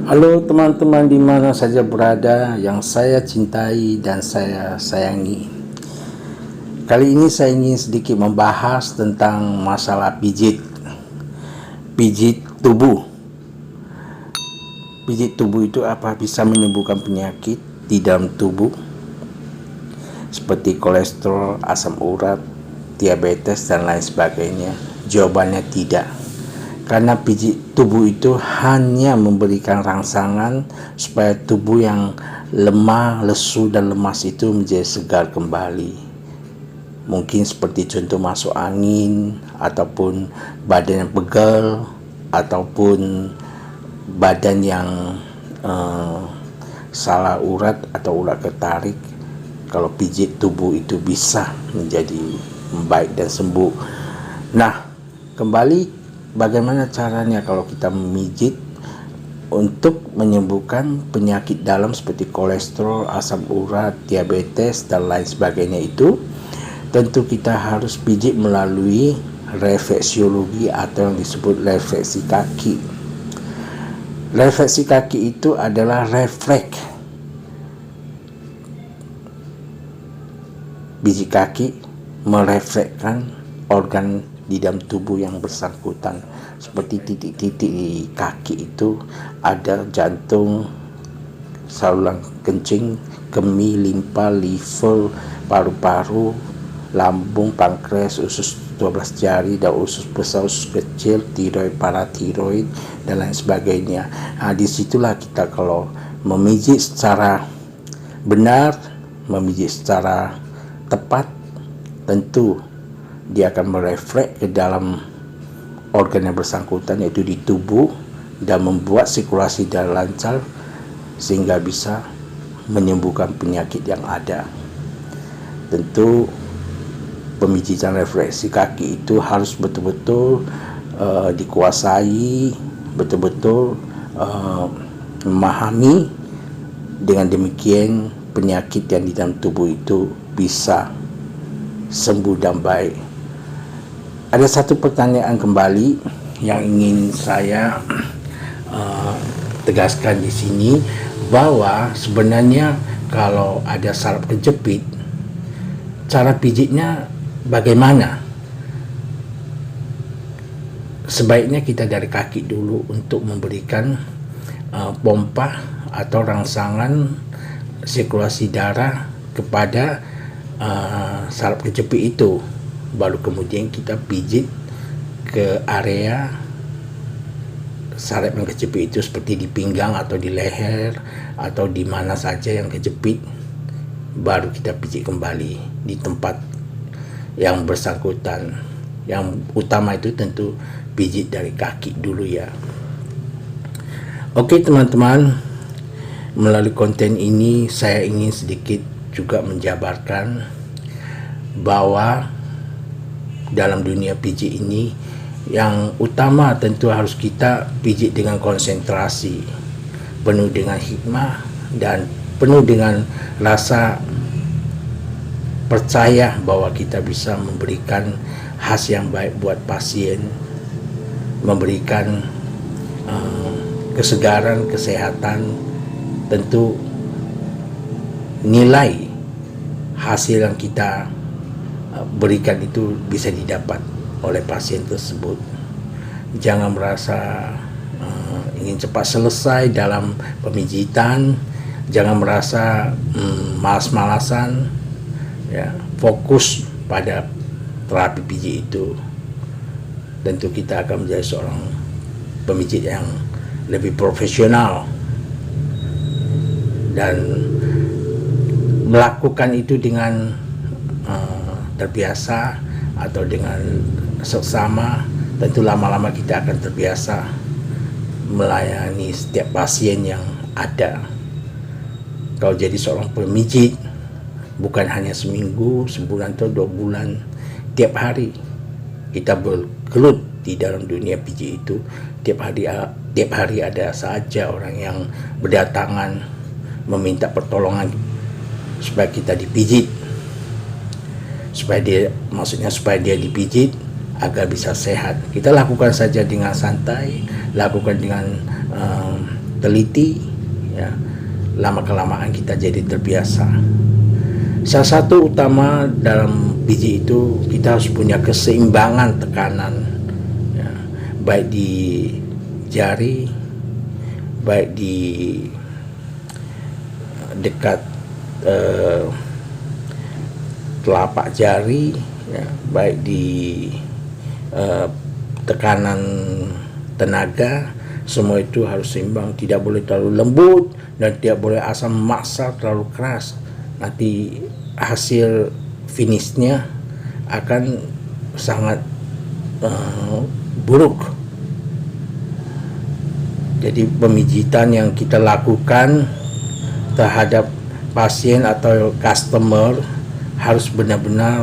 Halo teman-teman di mana saja berada yang saya cintai dan saya sayangi. Kali ini saya ingin sedikit membahas tentang masalah pijit. Pijit tubuh. Pijit tubuh itu apa bisa menyembuhkan penyakit di dalam tubuh seperti kolesterol, asam urat, diabetes dan lain sebagainya? Jawabannya tidak. Karena pijit tubuh itu hanya memberikan rangsangan supaya tubuh yang lemah, lesu dan lemas itu menjadi segar kembali. Mungkin seperti contoh masuk angin, ataupun badan yang pegal, ataupun badan yang salah urat atau urat ketarik. Kalau pijit tubuh itu bisa menjadi membaik dan sembuh. Nah, kembali bagaimana caranya kalau kita memijit untuk menyembuhkan penyakit dalam seperti kolesterol, asam urat, diabetes dan lain sebagainya itu? Tentu kita harus pijit melalui refleksiologi atau yang disebut refleksi kaki. Refleksi kaki itu adalah refleks biji kaki mereflekskan organ di dalam tubuh yang bersangkutan. Seperti titik-titik di kaki itu ada jantung, saluran kencing, kemih, limpa, liver, paru-paru, lambung, pankreas, usus 12 jari dan usus besar, usus kecil, tiroid, paratiroid dan lain sebagainya. Nah, disitulah kita kalau memijit secara benar, memijit secara tepat, tentu dia akan merefleks ke dalam organ yang bersangkutan, yaitu di tubuh, dan membuat sirkulasi darah lancar sehingga bisa menyembuhkan penyakit yang ada. Tentu pemijitan refleksi kaki itu harus betul-betul dikuasai, betul-betul memahami. Dengan demikian penyakit yang di dalam tubuh itu bisa sembuh dan baik. Ada satu pertanyaan kembali yang ingin saya tegaskan di sini, bahwa sebenarnya kalau ada saraf kejepit, cara pijitnya bagaimana? Sebaiknya kita dari kaki dulu untuk memberikan pompa atau rangsangan sirkulasi darah kepada saraf kejepit itu. Baru kemudian kita pijit ke area saraf yang kejepit itu, seperti di pinggang atau di leher atau di mana saja yang kejepit. Baru kita pijit kembali di tempat yang bersangkutan. Yang utama itu tentu pijit dari kaki dulu ya. Oke teman-teman, melalui konten ini saya ingin sedikit juga menjabarkan bahwa dalam dunia pijit ini yang utama tentu harus kita pijit dengan konsentrasi, penuh dengan hikmah dan penuh dengan rasa percaya bahwa kita bisa memberikan hasil yang baik buat pasien, memberikan kesegaran, kesehatan. Tentu nilai hasil yang kita berikan itu bisa didapat oleh pasien tersebut. Jangan merasa ingin cepat selesai dalam pemijitan, jangan merasa malas-malasan ya. Fokus pada terapi pijit itu, tentu kita akan menjadi seorang pemijit yang lebih profesional dan melakukan itu dengan terbiasa atau dengan seksama. Tentu lama-lama kita akan terbiasa melayani setiap pasien yang ada. Kalau jadi seorang pemijit bukan hanya seminggu, sebulan atau 2 bulan, tiap hari kita bergelut di dalam dunia pijit itu. Tiap hari ada saja orang yang berdatangan meminta pertolongan supaya kita dipijit, supaya dia dipijit agar bisa sehat. Kita lakukan saja dengan santai, lakukan dengan teliti, ya, lama kelamaan kita jadi terbiasa. Salah satu utama dalam pijit itu kita harus punya keseimbangan tekanan, ya, baik di jari, baik di dekat telapak jari, ya, baik di tekanan tenaga, semua itu harus seimbang. Tidak boleh terlalu lembut dan tidak boleh asal memaksa terlalu keras. Nanti hasil finishnya akan sangat buruk. Jadi pemijitan yang kita lakukan terhadap pasien atau customer harus benar-benar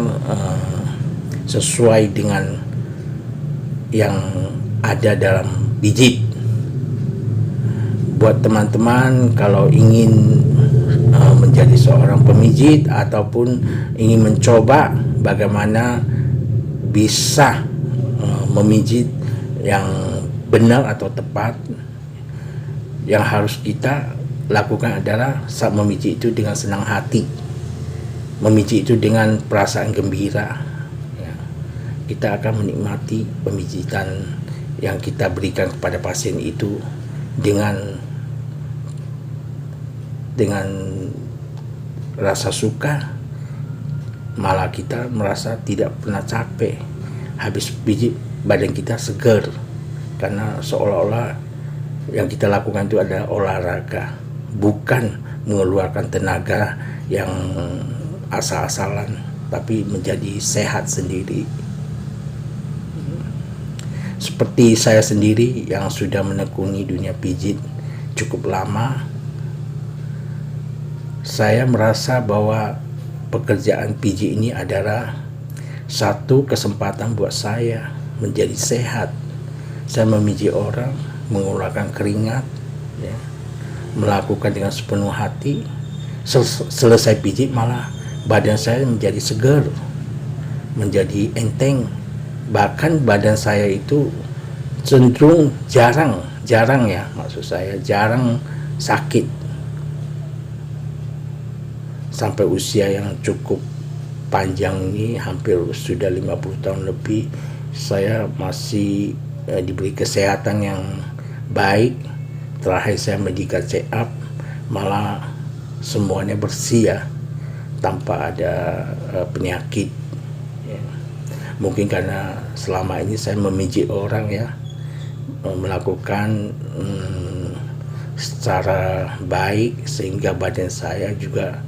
sesuai dengan yang ada dalam pijit. Buat teman-teman kalau ingin menjadi seorang pemijit ataupun ingin mencoba bagaimana bisa memijit yang benar atau tepat, yang harus kita lakukan adalah saat memijit itu dengan senang hati, memijit itu dengan perasaan gembira, ya. Kita akan menikmati pemijitan yang kita berikan kepada pasien itu dengan rasa suka, malah kita merasa tidak pernah capek. Habis pijit badan kita segar, karena seolah-olah yang kita lakukan itu adalah olahraga, bukan mengeluarkan tenaga yang asal-asalan, tapi menjadi sehat sendiri. Seperti saya sendiri yang sudah menekuni dunia pijit cukup lama, saya merasa bahwa pekerjaan pijit ini adalah satu kesempatan buat saya menjadi sehat. Saya memijit orang, mengeluarkan keringat, ya, melakukan dengan sepenuh hati. Selesai pijit malah badan saya menjadi segar, menjadi enteng. Bahkan badan saya itu cenderung jarang ya, maksud saya jarang sakit. Sampai usia yang cukup panjang ini, hampir sudah 50 tahun lebih, saya masih diberi kesehatan yang baik. Terakhir saya medical check up, malah semuanya bersih, ya, tanpa ada penyakit, ya. Mungkin karena selama ini saya memijit orang, ya, melakukan secara baik, sehingga badan saya juga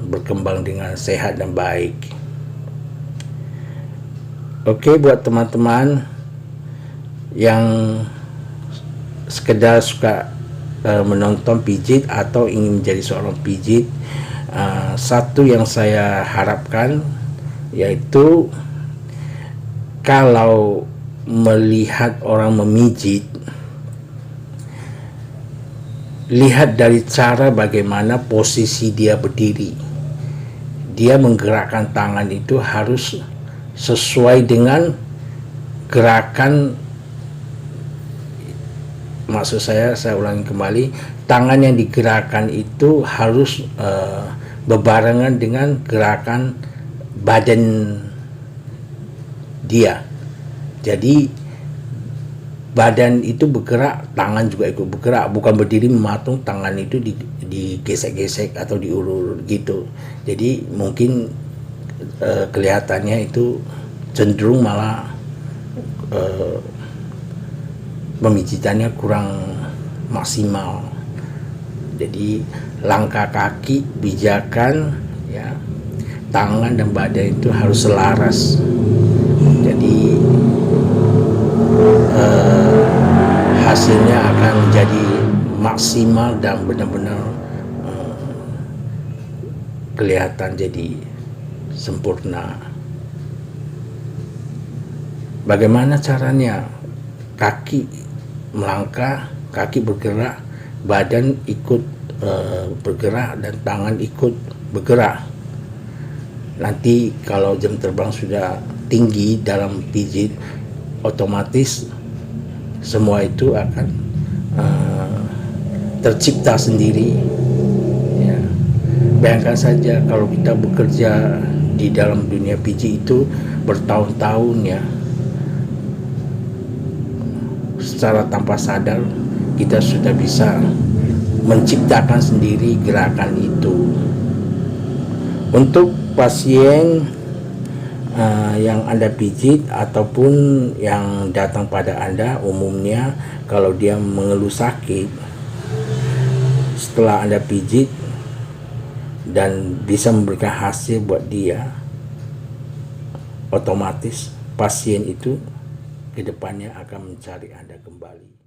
berkembang dengan sehat dan baik. Oke, buat teman-teman yang sekedar suka menonton pijit atau ingin menjadi seorang pijit, satu yang saya harapkan yaitu kalau melihat orang memijit, lihat dari cara bagaimana posisi dia berdiri. Dia menggerakkan tangan itu harus sesuai dengan gerakan, maksud saya ulangi kembali, tangan yang digerakkan itu harus berbarengan dengan gerakan badan dia. Jadi badan itu bergerak, tangan juga ikut bergerak, bukan berdiri mematung, tangan itu digesek-gesek atau diulur gitu. Jadi mungkin kelihatannya itu cenderung malah pemijitannya kurang maksimal. Jadi langkah kaki, pijakan, ya, tangan dan badan itu harus selaras. Jadi hasilnya akan menjadi maksimal dan benar-benar kelihatan jadi sempurna. Bagaimana caranya? Kaki melangkah, kaki bergerak, badan ikut bergerak, dan tangan ikut bergerak. Nanti kalau jam terbang sudah tinggi dalam pijit, otomatis semua itu akan tercipta sendiri ya. Bayangkan saja kalau kita bekerja di dalam dunia pijit itu bertahun-tahun ya, secara tanpa sadar kita sudah bisa menciptakan sendiri gerakan itu. Untuk pasien yang Anda pijit ataupun yang datang pada Anda, umumnya kalau dia mengeluh sakit, setelah Anda pijit dan bisa memberikan hasil buat dia, otomatis pasien itu kedepannya akan mencari Anda kembali.